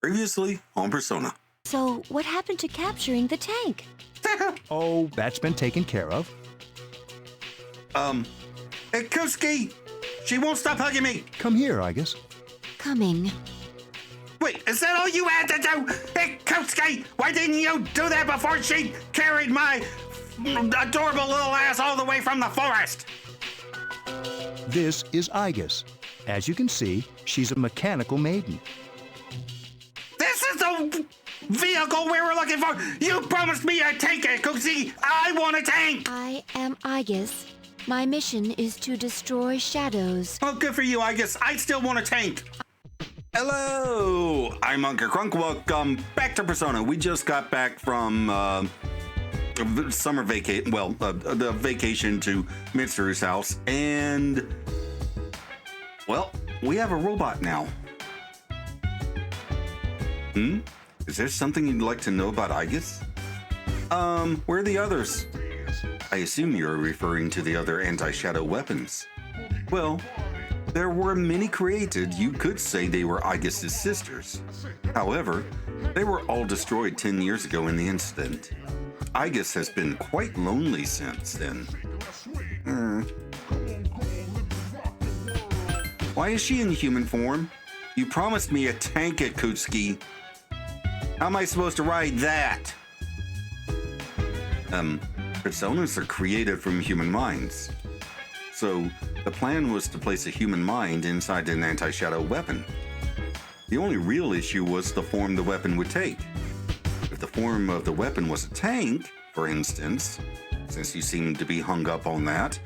Previously on Persona. So, what happened to capturing the tank? Oh, that's been taken care of. Hey, Kuski! She won't stop hugging me! Come here, Igus. Coming. Wait, is that all you had to do? Hey, Kuski! Why didn't you do that before she carried my adorable little ass all the way from the forest? This is Igus. As you can see, she's a mechanical maiden. This is the vehicle we were looking for! You promised me a tank, Kuski! I want a tank! I am Igus. My mission is to destroy shadows. Oh, good for you, I guess. I still want a tank. Hello, I'm Unca Crunk. Welcome back to Persona. We just got back from summer vacation. Well, the vacation to Mitsuru's house, and well, we have a robot now. Is there something you'd like to know about Igus? Where are the others? I assume you're referring to the other anti-shadow weapons. Well, there were many created. You could say they were Igus's sisters. However, they were all destroyed 10 years ago in the incident. Igus has been quite lonely since then. Why is she in human form? You promised me a tank at Kutsuki. How am I supposed to ride that? Personas are created from human minds. So, the plan was to place a human mind inside an anti-shadow weapon. The only real issue was the form the weapon would take. If the form of the weapon was a tank, for instance, since you seem to be hung up on that,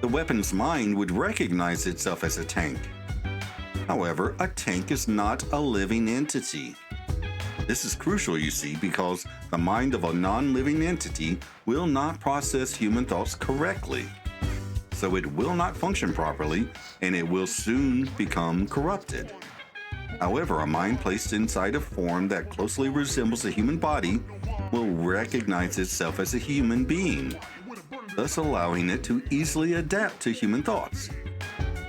the weapon's mind would recognize itself as a tank. However, a tank is not a living entity. This is crucial, you see, because the mind of a non-living entity will not process human thoughts correctly. So it will not function properly, and it will soon become corrupted. However, a mind placed inside a form that closely resembles a human body will recognize itself as a human being, thus allowing it to easily adapt to human thoughts.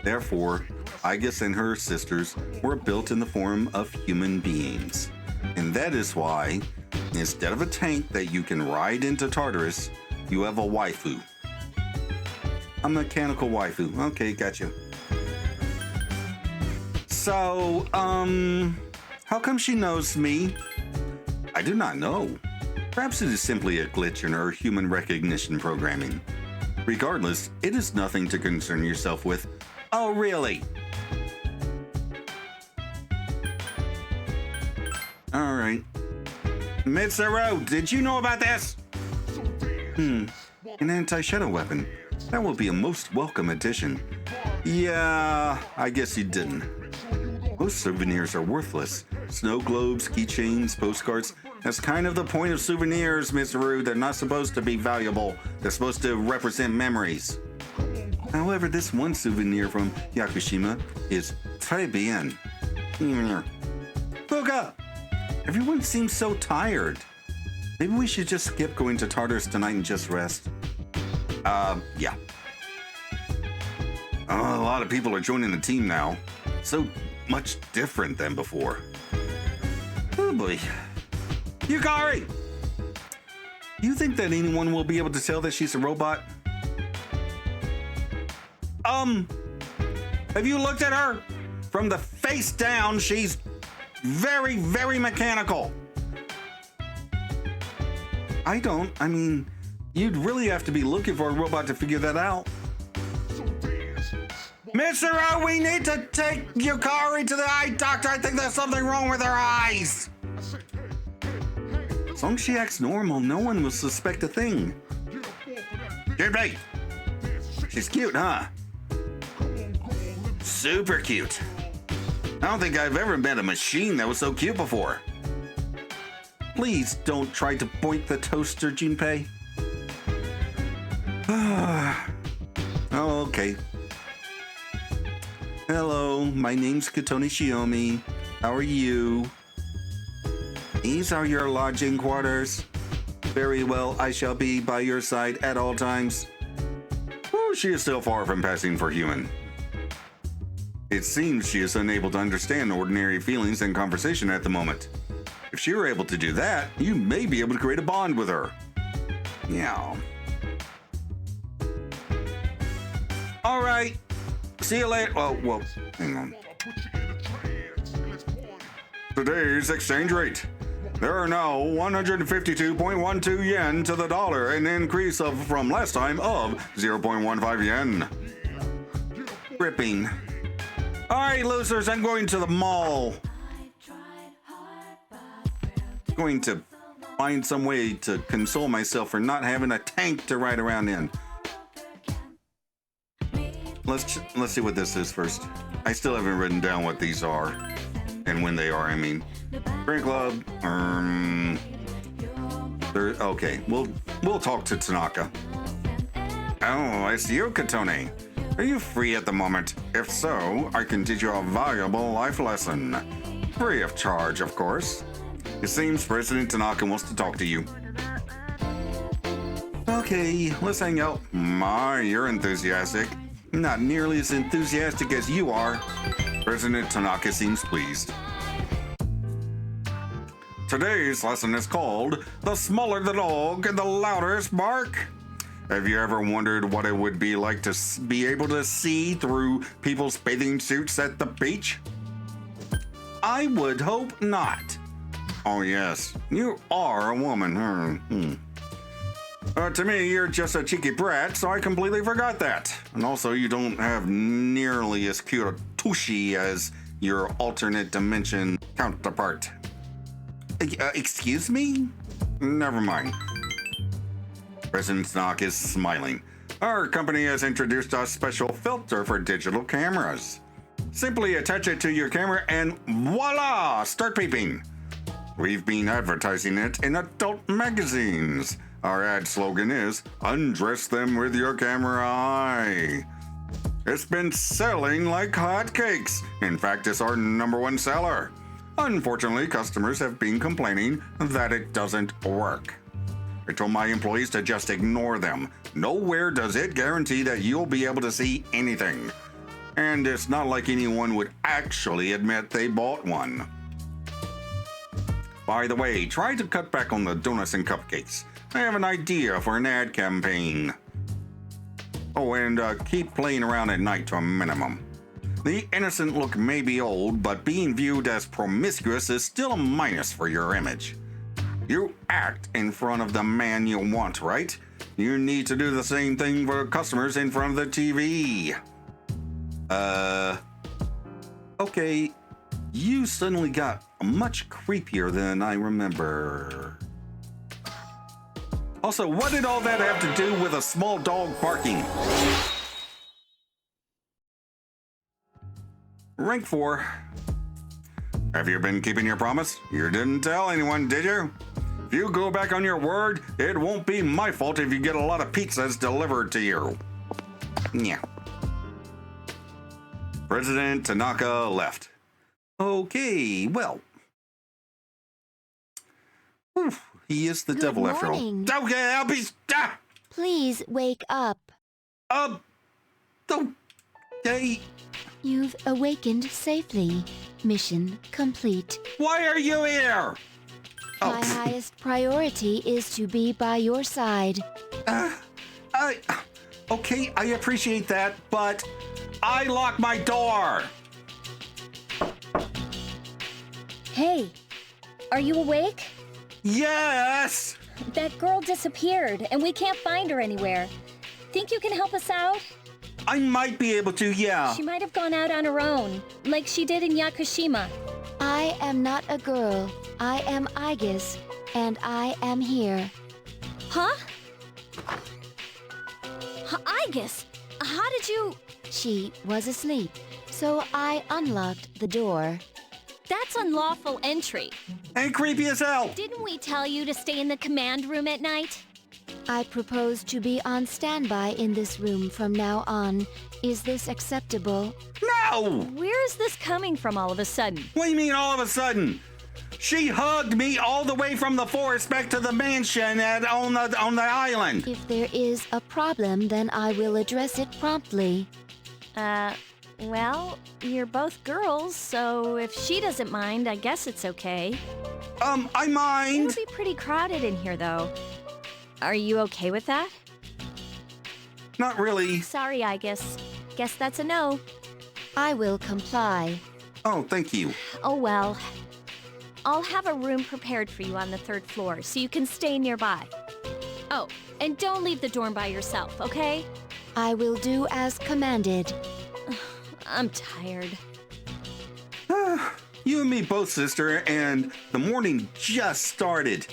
Therefore, Igus and her sisters were built in the form of human beings. And that is why, instead of a tank that you can ride into Tartarus, you have a waifu. A mechanical waifu. Okay, gotcha. So, how come she knows me? I do not know. Perhaps it is simply a glitch in her human recognition programming. Regardless, it is nothing to concern yourself with. Oh, really? Alright. Mitsuru, did you know about this? An anti-shadow weapon. That will be a most welcome addition. Yeah, I guess you didn't. Most souvenirs are worthless. Snow globes, keychains, postcards. That's kind of the point of souvenirs, Mitsuru. They're not supposed to be valuable. They're supposed to represent memories. However, this one souvenir from Yakushima is très bien. Fuka! Everyone seems so tired. Maybe we should just skip going to Tartarus tonight and just rest. Yeah. A lot of people are joining the team now. So much different than before. Oh boy. Yukari! You think that anyone will be able to tell that she's a robot? Have you looked at her? From the face down, she's very, very mechanical. I mean, you'd really have to be looking for a robot to figure that out. Mitsuru, we need to take Yukari to the eye doctor. I think there's something wrong with her eyes. As long as she acts normal, no one will suspect a thing. Junpei! She's cute, huh? Super cute. I don't think I've ever met a machine that was so cute before. Please don't try to point the toaster, Junpei. Oh, okay. Hello, my name's Katoni Shiomi. How are you? These are your lodging quarters. Very well, I shall be by your side at all times. Oh, she is still far from passing for human. It seems she is unable to understand ordinary feelings and conversation at the moment. If she were able to do that, you may be able to create a bond with her. Yeah. All right. See you later. Well, hang on. Today's exchange rate. There are now 152.12 yen to the dollar, an increase from last time of 0.15 yen. Ripping. All right, losers, I'm going to the mall. Going to find some way to console myself for not having a tank to ride around in. Let's see what this is first. I still haven't written down what these are and when they are. I mean, Drink Club. Okay, we'll talk to Tanaka. Oh, it's you, Katone. Are you free at the moment? If so, I can teach you a valuable life lesson. Free of charge, of course. It seems President Tanaka wants to talk to you. Okay, let's hang out. My, you're enthusiastic. Not nearly as enthusiastic as you are. President Tanaka seems pleased. Today's lesson is called The Smaller the Dog, the Loudest Bark. Have you ever wondered what it would be like to be able to see through people's bathing suits at the beach? I would hope not. Oh yes, you are a woman. To me, you're just a cheeky brat, so I completely forgot that. And also, you don't have nearly as cute a tushy as your alternate dimension counterpart. Excuse me? Never mind. President Tanaka is smiling. Our company has introduced a special filter for digital cameras. Simply attach it to your camera and voila! Start peeping. We've been advertising it in adult magazines. Our ad slogan is, undress them with your camera eye. It's been selling like hotcakes. In fact, it's our #1 seller. Unfortunately, customers have been complaining that it doesn't work. I told my employees to just ignore them. Nowhere does it guarantee that you'll be able to see anything. And it's not like anyone would actually admit they bought one. By the way, try to cut back on the donuts and cupcakes. I have an idea for an ad campaign. Oh, and keep playing around at night to a minimum. The innocent look may be old, but being viewed as promiscuous is still a minus for your image. You act in front of the man you want, right? You need to do the same thing for customers in front of the TV. Okay, you suddenly got much creepier than I remember. Also, what did all that have to do with a small dog barking? Rank 4. Have you been keeping your promise? You didn't tell anyone, did you? If you go back on your word, it won't be my fault if you get a lot of pizzas delivered to you. Yeah. President Tanaka left. Okay, well. Whew, he is the Good devil after all. morning. Okay, I'll be... Please wake up. Okay. You've awakened safely. Mission complete. Why are you here? My highest priority is to be by your side. Okay, I appreciate that, but I locked my door. Hey, are you awake? Yes. That girl disappeared, and we can't find her anywhere. Think you can help us out? I might be able to, yeah. She might have gone out on her own, like she did in Yakushima. I am not a girl. I am Aegis, and I am here. Huh? Aegis, how did you... She was asleep, so I unlocked the door. That's unlawful entry. And creepy as hell. Didn't we tell you to stay in the command room at night? I propose to be on standby in this room from now on. Is this acceptable? No! Where is this coming from all of a sudden? What do you mean all of a sudden? She hugged me all the way from the forest back to the mansion on the island. If there is a problem, then I will address it promptly. Well, you're both girls, so if she doesn't mind, I guess it's okay. I mind. It'll be pretty crowded in here, though. Are you okay with that? Not really. Sorry, I guess. Guess that's a no. I will comply. Oh, thank you. Oh, well. I'll have a room prepared for you on the 3rd floor, so you can stay nearby. Oh, and don't leave the dorm by yourself, okay? I will do as commanded. I'm tired. You and me both, sister, and the morning just started.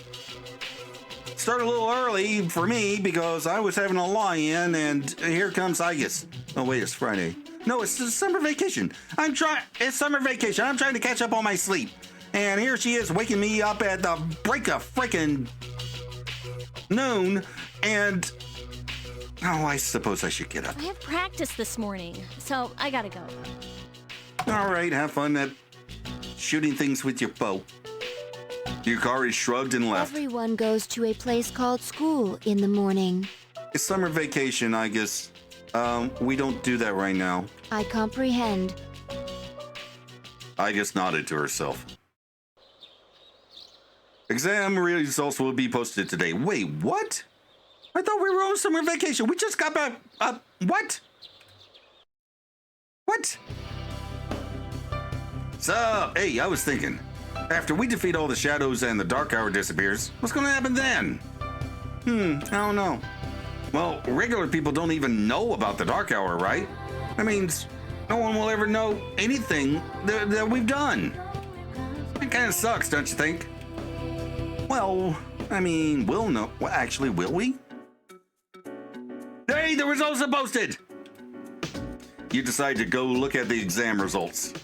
Started a little early for me because I was having a lie-in, and here comes Igus. Oh, wait, it's Friday. No, it's the summer vacation. It's summer vacation. I'm trying to catch up on my sleep. And here she is waking me up at the break of frickin' noon, and oh, I suppose I should get up. I have practice this morning, so I gotta go. All right, have fun at shooting things with your bow. Yukari shrugged and left. Everyone goes to a place called school in the morning. It's summer vacation, I guess. We don't do that right now. I comprehend. I just nodded to herself. Exam results will be posted today. Wait, what? I thought we were on summer vacation. We just got back. What? What? Sup? Hey, I was thinking. After we defeat all the shadows and the dark hour disappears, what's gonna happen then? I don't know. Well, regular people don't even know about the dark hour, right? That means no one will ever know anything that we've done. It kind of sucks, don't you think? Well, I mean, we'll know. Well, actually, will we? Hey, the results are posted! You decide to go look at the exam results.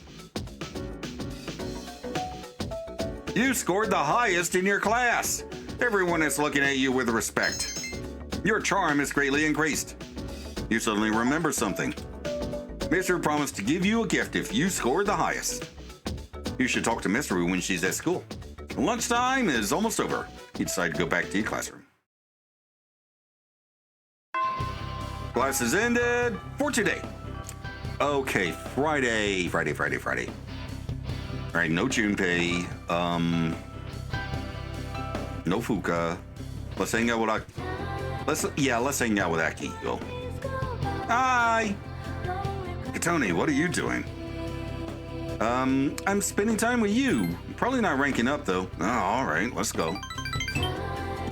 You scored the highest in your class. Everyone is looking at you with respect. Your charm is greatly increased. You suddenly remember something. Mister promised to give you a gift if you scored the highest. You should talk to Mister when she's at school. Lunchtime is almost over. You decide to go back to your classroom. Class is ended for today. Okay, Friday. All right, no Junpei. No Fuka. Let's hang out with let's hang out with Akiko. Hi. Katoni, what are you doing? I'm spending time with you. Probably not ranking up though. Oh, all right, let's go.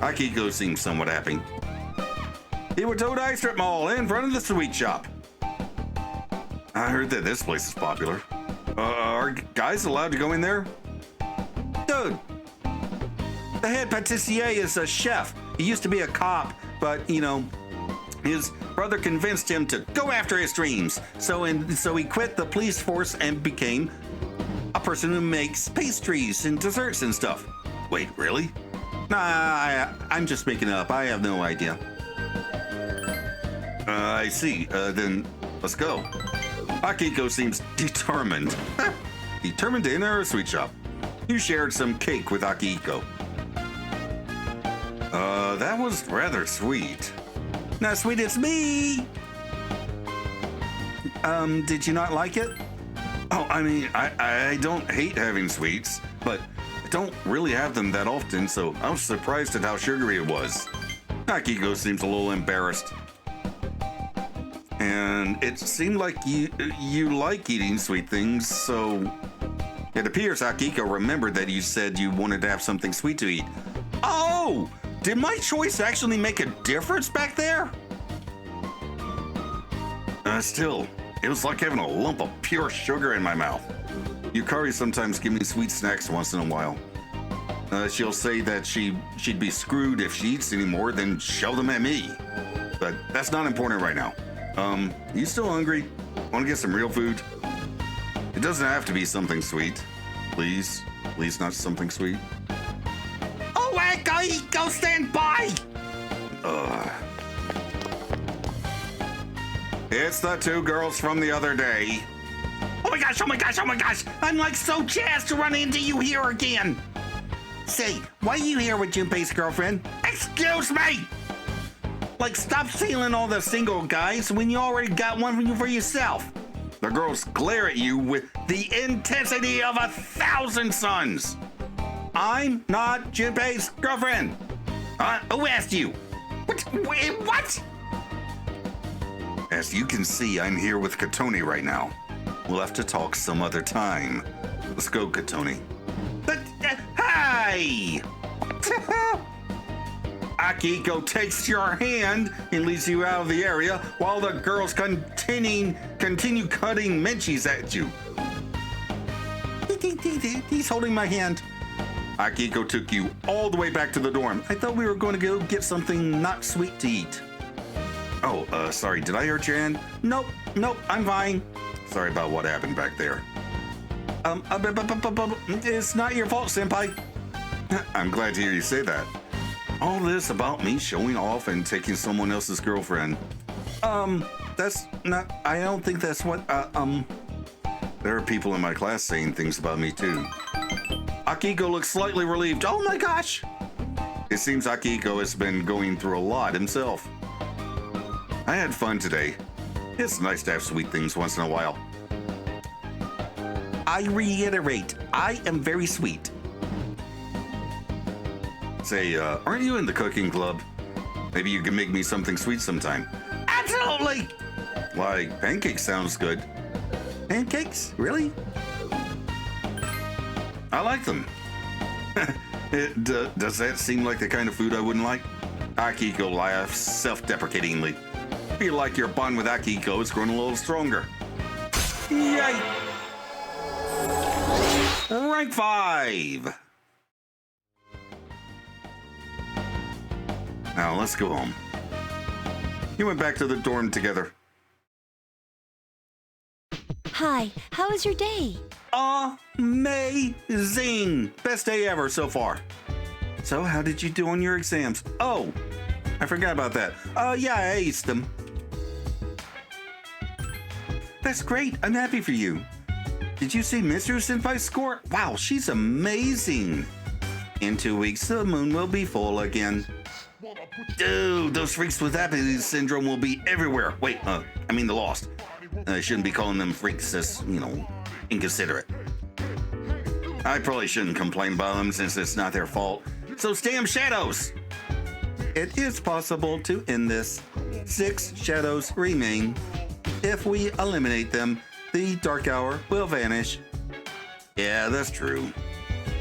Akiko seems somewhat happy. Iwatoda Strip Mall in front of the sweet shop. I heard that this place is popular. Are guys allowed to go in there? Dude, the head patissier is a chef. He used to be a cop, but, you know, his brother convinced him to go after his dreams. So he quit the police force and became a person who makes pastries and desserts and stuff. Wait, really? Nah, I'm just making it up. I have no idea. I see. Then let's go. Akiko seems determined. Determined to enter a sweet shop. You shared some cake with Akiko. That was rather sweet. Not sweet as me. Did you not like it? Oh, I mean, I don't hate having sweets, but I don't really have them that often, so I was surprised at how sugary it was. Akiko seems a little embarrassed. And it seemed like you like eating sweet things, so it appears Akiko remembered that you said you wanted to have something sweet to eat. Oh! Did my choice actually make a difference back there? Still, it was like having a lump of pure sugar in my mouth. Yukari sometimes gives me sweet snacks once in a while. She'll say that she'd be screwed if she eats any more than shove them at me. But that's not important right now. You still hungry? Want to get some real food? It doesn't have to be something sweet. Please not something sweet. Oh, go stand by! It's the two girls from the other day. Oh my gosh! I'm like so jazzed to run into you here again. Say, why are you here with Junpei's girlfriend? Excuse me! Like, stop stealing all the single guys when you already got one for yourself. The girls glare at you with the intensity of 1,000 suns. I'm not Junpei's girlfriend. Who asked you? What? Wait, what? As you can see, I'm here with Katoni right now. We'll have to talk some other time. Let's go, Katoni. But, hi! Akiko takes your hand and leads you out of the area while the girls continue cutting menchies at you. He's holding my hand. Akiko took you all the way back to the dorm. I thought we were going to go get something not sweet to eat. Oh, sorry, did I hurt your hand? Nope, I'm fine. Sorry about what happened back there. It's not your fault, senpai. I'm glad to hear you say that. All this about me showing off and taking someone else's girlfriend. That's not, I don't think that's what, there are people in my class saying things about me too. Akiko looks slightly relieved. Oh my gosh! It seems Akiko has been going through a lot himself. I had fun today. It's nice to have sweet things once in a while. I reiterate, I am very sweet. Say, aren't you in the cooking club? Maybe you can make me something sweet sometime. Absolutely! Like, pancakes sounds good. Pancakes? Really? I like them. Does that seem like the kind of food I wouldn't like? Akiko laughs self-deprecatingly. Feel like your bond with Akiko is growing a little stronger. Yay! Rank 5! Now let's go home. You went back to the dorm together. Hi, how was your day? Amazing! Best day ever so far. So how did you do on your exams? Oh, I forgot about that. Yeah, I aced them. That's great. I'm happy for you. Did you see Mitsuru Senpai's score? Wow, she's amazing. In 2 weeks, the moon will be full again. Dude, those freaks with apathy syndrome will be everywhere. Wait, I mean the lost. I shouldn't be calling them freaks, as, inconsiderate. I probably shouldn't complain about them since it's not their fault. So damn shadows! It is possible to end this. 6 shadows remain. If we eliminate them, the dark hour will vanish. Yeah, that's true.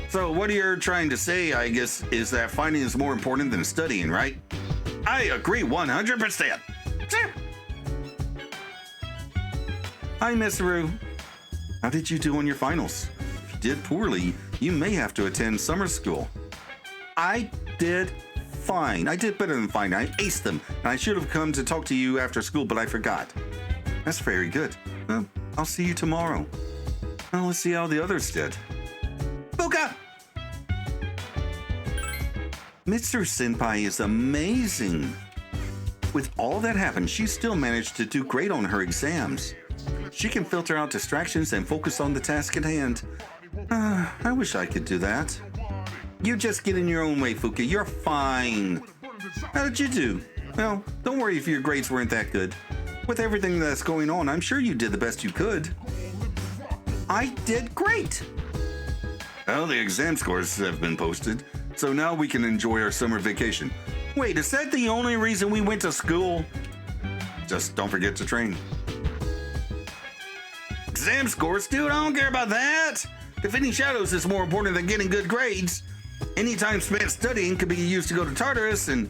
So what you're trying to say, I guess, is that finding is more important than studying, right? I agree 100%. Hi, Mitsuru. How did you do on your finals? If you did poorly, you may have to attend summer school. I did fine. I did better than fine. I aced them, and I should have come to talk to you after school, but I forgot. That's very good. Well, I'll see you tomorrow. Well, let's see how the others did. Buka! Mitsuru Senpai is amazing. With all that happened, she still managed to do great on her exams. She can filter out distractions and focus on the task at hand. I wish I could do that. You just get in your own way, Fuka. You're fine. How did you do? Well, don't worry if your grades weren't that good. With everything that's going on, I'm sure you did the best you could. I did great. Well, the exam scores have been posted, so now we can enjoy our summer vacation. Wait, is that the only reason we went to school? Just don't forget to train. Exam scores? Dude, I don't care about that. Defeating shadows is more important than getting good grades. Any time spent studying could be used to go to Tartarus, and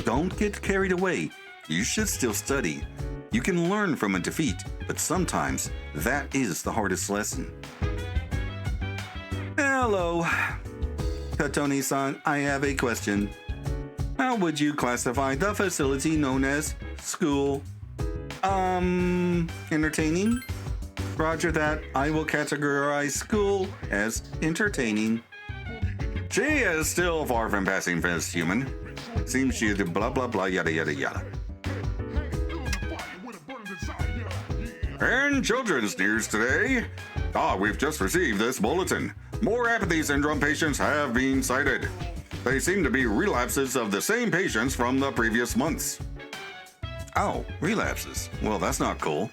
don't get carried away. You should still study. You can learn from a defeat, but sometimes that is the hardest lesson. Hello. Katoni-san, I have a question. How would you classify the facility known as school? Entertaining? Roger that. I will categorize school as entertaining. She is still far from passing for as human. Seems she did blah blah blah yada yada yada. And children's news today. We've just received this bulletin. More apathy syndrome patients have been cited. They seem to be relapses of the same patients from the previous months. Oh, relapses. Well, that's not cool.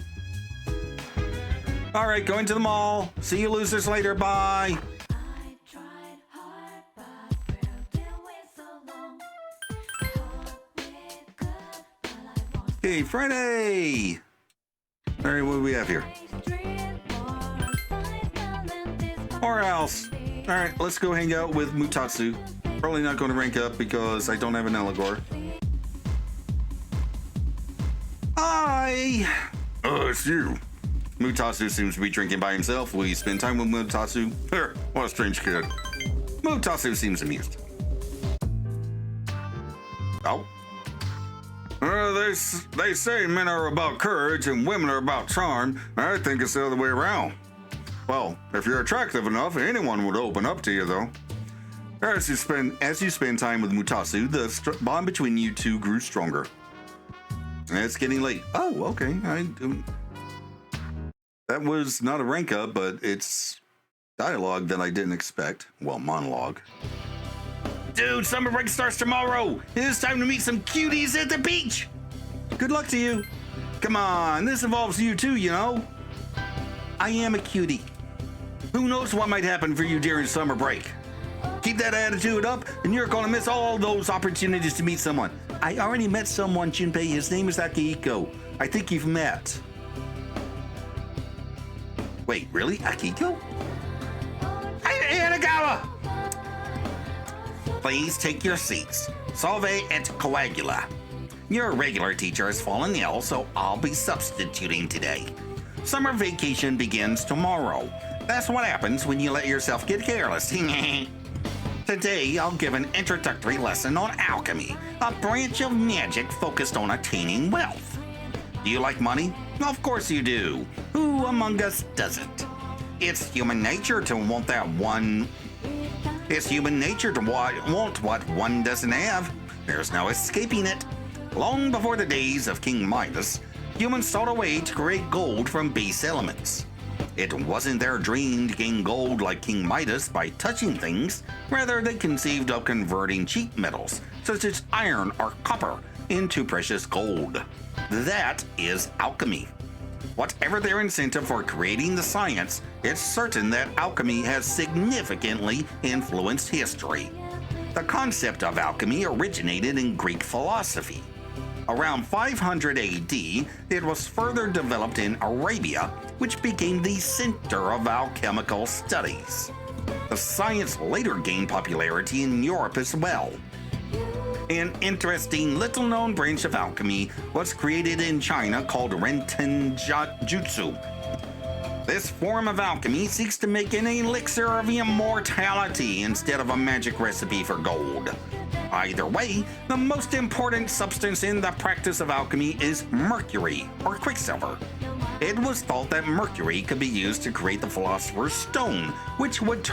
All right, going to the mall. See you losers later. Bye. Hey, Friday. All right, what do we have here? Or else. All right, let's go hang out with Mutatsu. Probably not going to rank up because I don't have an Eligor. Hi! Oh, it's you. Mutatsu seems to be drinking by himself. Will you spend time with Mutatsu? What a strange kid. Mutatsu seems amused. Oh. They say men are about courage and women are about charm. I think it's the other way around. Well, if you're attractive enough, anyone would open up to you, though. As you spend time with Mutatsu, the bond between you two grew stronger. It's getting late. Oh, okay. That was not a rank up, but it's dialogue that I didn't expect. Well, monologue. Dude, summer break starts tomorrow. It's time to meet some cuties at the beach. Good luck to you. Come on, this involves you too, you know. I am a cutie. Who knows what might happen for you during summer break? Keep that attitude up, and you're gonna miss all those opportunities to meet someone. I already met someone, Junpei. His name is Akihiko. I think you've met. Wait, really? Akihiko? Hey, Anagawa! Please take your seats. Salve et coagula. Your regular teacher has fallen ill, so I'll be substituting today. Summer vacation begins tomorrow. That's what happens when you let yourself get careless. Today, I'll give an introductory lesson on alchemy, a branch of magic focused on attaining wealth. Do you like money? Of course you do. Who among us doesn't? It's human nature to want that one. It's human nature to want what one doesn't have. There's no escaping it. Long before the days of King Midas, humans sought a way to create gold from base elements. It wasn't their dream to gain gold like King Midas by touching things. Rather, they conceived of converting cheap metals, such as iron or copper, into precious gold. That is alchemy. Whatever their incentive for creating the science, it's certain that alchemy has significantly influenced history. The concept of alchemy originated in Greek philosophy. Around 500 AD, it was further developed in Arabia, which became the center of alchemical studies. The science later gained popularity in Europe as well. An interesting little-known branch of alchemy was created in China called Rentenjutsu. This form of alchemy seeks to make an elixir of immortality instead of a magic recipe for gold. Either way, the most important substance in the practice of alchemy is mercury, or quicksilver. It was thought that mercury could be used to create the philosopher's stone, which would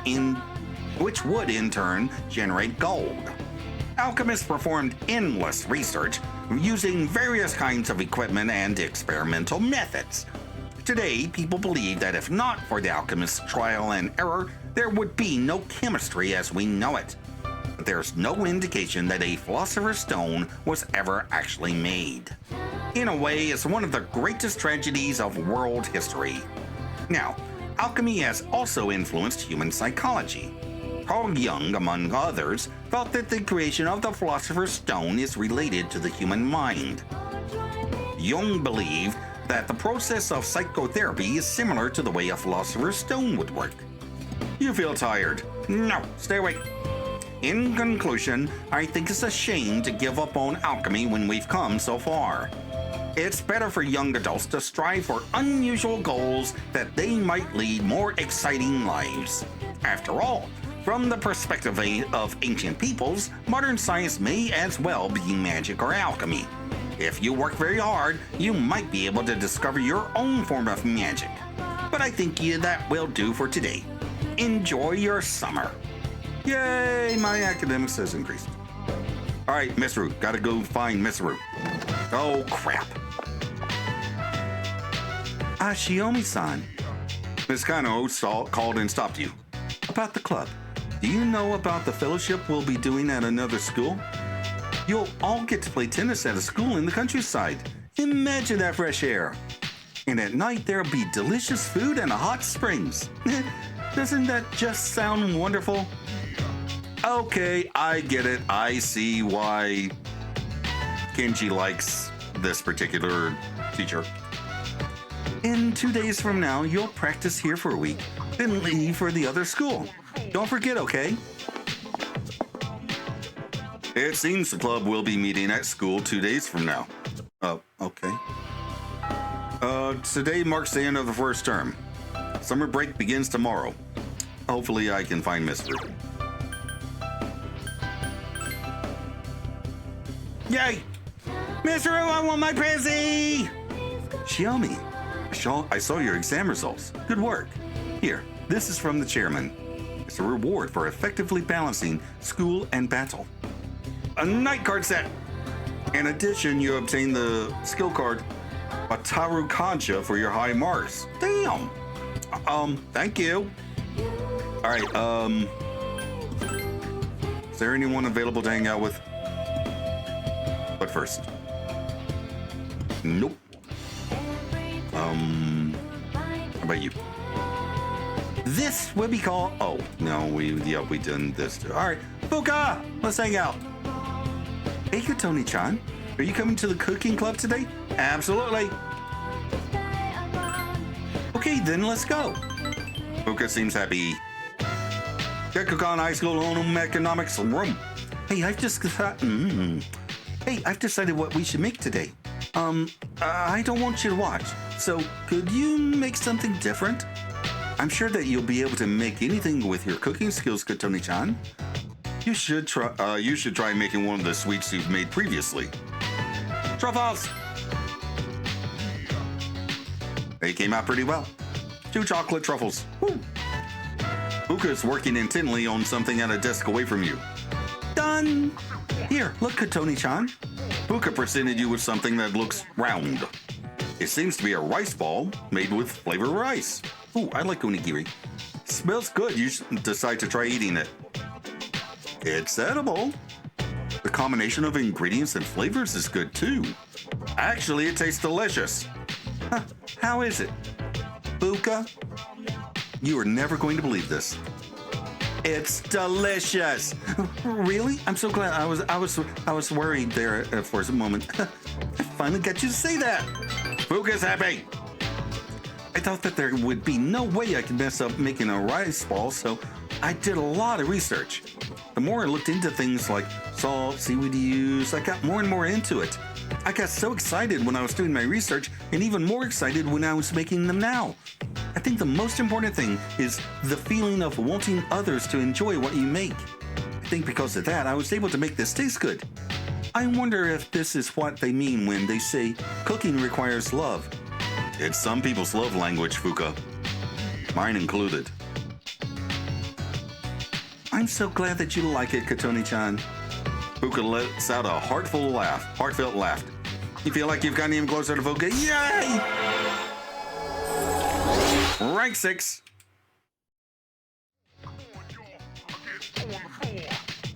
in turn generate gold. Alchemists performed endless research using various kinds of equipment and experimental methods. Today, people believe that if not for the alchemist's trial and error, there would be no chemistry as we know it. But there's no indication that a philosopher's stone was ever actually made. In a way, it's one of the greatest tragedies of world history. Now, alchemy has also influenced human psychology. Carl Jung, among others, felt that the creation of the philosopher's stone is related to the human mind. Jung believed that the process of psychotherapy is similar to the way a philosopher's stone would work. You feel tired? No, stay awake. In conclusion, I think it's a shame to give up on alchemy when we've come so far. It's better for young adults to strive for unusual goals that they might lead more exciting lives. After all, from the perspective of ancient peoples, modern science may as well be magic or alchemy. If you work very hard, you might be able to discover your own form of magic. But I think that will do for today. Enjoy your summer. Yay, my academics has increased. All right, Mitsuru, gotta go find Mitsuru. Oh, crap. Shiomi-san. Miss Kano called and stopped you. About the club. Do you know about the fellowship we'll be doing at another school? You'll all get to play tennis at a school in the countryside. Imagine that fresh air. And at night, there'll be delicious food and hot springs. Doesn't that just sound wonderful? Okay, I get it. I see why Kenji likes this particular teacher. In 2 days from now, you'll practice here for a week, then leave for the other school. Don't forget, okay? It seems the club will be meeting at school 2 days from now. Oh, okay. Today marks the end of the first term. Summer break begins tomorrow. Hopefully I can find Miss Ru. Yay! Miss Ru, I want my Prezi! Xiaomi, I saw your exam results. Good work. Here, this is from the chairman. It's a reward for effectively balancing school and battle. A night card set! In addition, you obtain the skill card Wataru Kancha for your high marks. Damn! Thank you. Alright, is there anyone available to hang out with? But first. Nope. How about you? This would be called. Oh no, we done this too. All right, Fuka, let's hang out. Hey, Tony-chan, are you coming to the cooking club today? Absolutely. Okay, then let's go. Fuka seems happy. Gekukan High School Home Economics Room. Hey, I've decided what we should make today. I don't want you to watch, so could you make something different? I'm sure that you'll be able to make anything with your cooking skills, Katoni-chan. You should try making one of the sweets you've made previously. Truffles! They came out pretty well. 2 chocolate truffles. Woo! Fuka's working intently on something at a desk away from you. Done! Here, look, Katoni-chan. Fuka presented you with something that looks round. It seems to be a rice ball made with flavored rice. Ooh, I like onigiri. Smells good. You should decide to try eating it. It's edible. The combination of ingredients and flavors is good too. Actually, it tastes delicious. Huh, how is it? Fuka? You are never going to believe this. It's delicious. Really? I'm so glad. I was worried there for a moment. I finally got you to say that. Fuka's happy. I thought that there would be no way I could mess up making a rice ball, so I did a lot of research. The more I looked into things like salt, seaweed to use, I got more and more into it. I got so excited when I was doing my research, and even more excited when I was making them now. I think the most important thing is the feeling of wanting others to enjoy what you make. I think because of that, I was able to make this taste good. I wonder if this is what they mean when they say cooking requires love. It's some people's love language, Fuka. Mine included. I'm so glad that you like it, Katoni-chan. Fuka lets out a heartfelt laugh. You feel like you've gotten even closer to Fuka? Yay! Rank 6.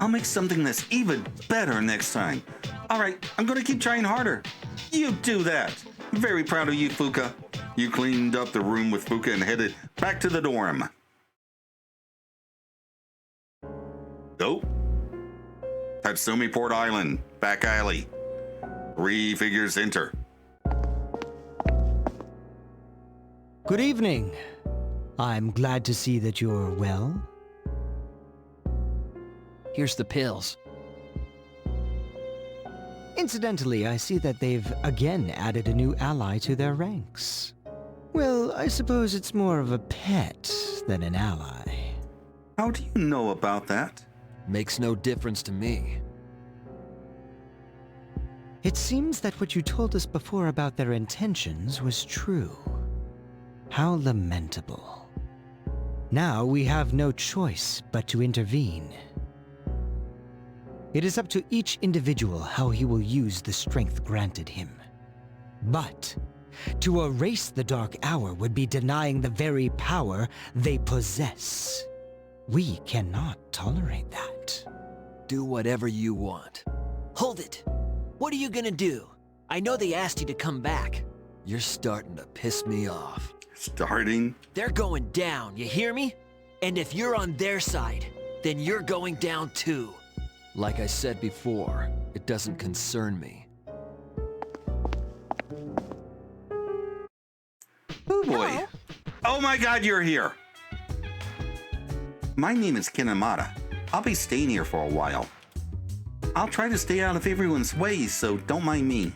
I'll make something that's even better next time. All right, I'm gonna keep trying harder. You do that. Very proud of you, Fuka. You cleaned up the room with Fuka and headed back to the dorm. Go. Tatsumi Port Island, back alley. 3 figures enter. Good evening. I'm glad to see that you're well. Here's the pills. Incidentally, I see that they've again added a new ally to their ranks. Well, I suppose it's more of a pet than an ally. How do you know about that? Makes no difference to me. It seems that what you told us before about their intentions was true. How lamentable. Now we have no choice but to intervene. It is up to each individual how he will use the strength granted him. But to erase the Dark Hour would be denying the very power they possess. We cannot tolerate that. Do whatever you want. Hold it! What are you gonna do? I know they asked you to come back. You're starting to piss me off. Starting? They're going down, you hear me? And if you're on their side, then you're going down too. Like I said before, it doesn't concern me. Oh boy. Oh my god, you're here. My name is Kinemata. I'll be staying here for a while. I'll try to stay out of everyone's way, so don't mind me.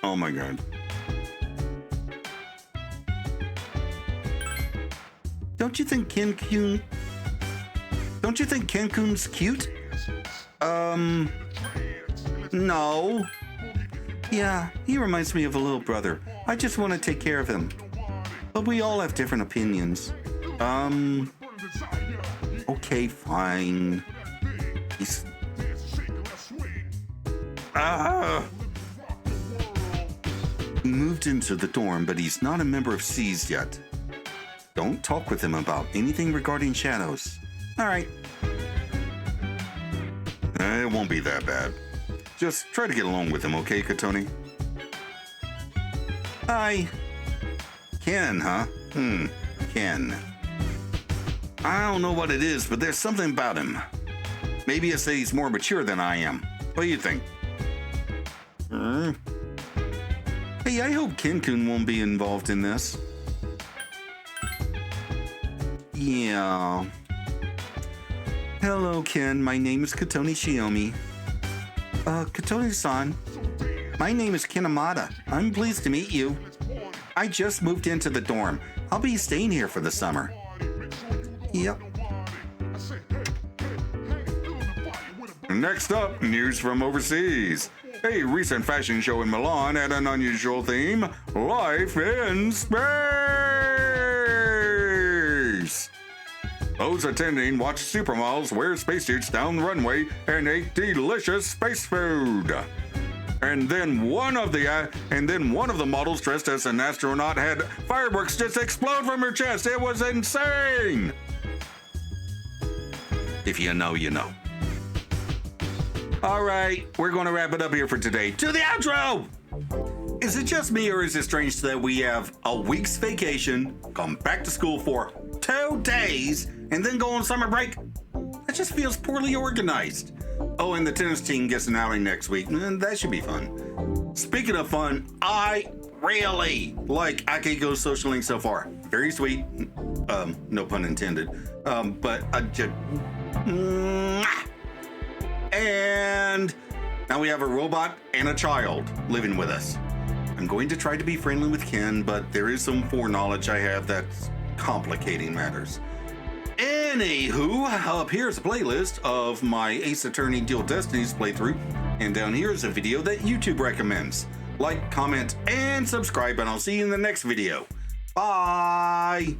Oh my god. Don't you think Ken-kun... Don't you think Ken-kun's cute? No. Yeah, he reminds me of a little brother. I just want to take care of him. But we all have different opinions. Okay, fine. He's... He moved into the dorm, but he's not a member of C's yet. Don't talk with him about anything regarding shadows. All right. It won't be that bad. Just try to get along with him, okay, Katoni? Hi. Ken, huh? Ken. I don't know what it is, but there's something about him. Maybe I say he's more mature than I am. What do you think? Hey, I hope Ken-kun won't be involved in this. Yeah. Hello, Ken. My name is Katoni Shiomi. Katoni-san. My name is Kinemata. I'm pleased to meet you. I just moved into the dorm. I'll be staying here for the summer. Yep. Next up, news from overseas. A recent fashion show in Milan had an unusual theme: life in space. Those attending watched supermodels wear spacesuits down the runway and ate delicious space food. And then one of the models dressed as an astronaut had fireworks just explode from her chest. It was insane. If you know, you know. All right, we're going to wrap it up here for today. To the outro! Is it just me, or is it strange that we have a week's vacation, come back to school for 2 days, and then go on summer break? That just feels poorly organized. Oh, and the tennis team gets an outing next week, and that should be fun. Speaking of fun, I really like Akiko's social link so far. Very sweet. No pun intended. But I just... And now we have a robot and a child living with us. I'm going to try to be friendly with Ken, but there is some foreknowledge I have that's complicating matters. Anywho, up here's a playlist of my Ace Attorney Dual Destinies playthrough, and down here is a video that YouTube recommends. Like, comment, and subscribe, and I'll see you in the next video. Bye!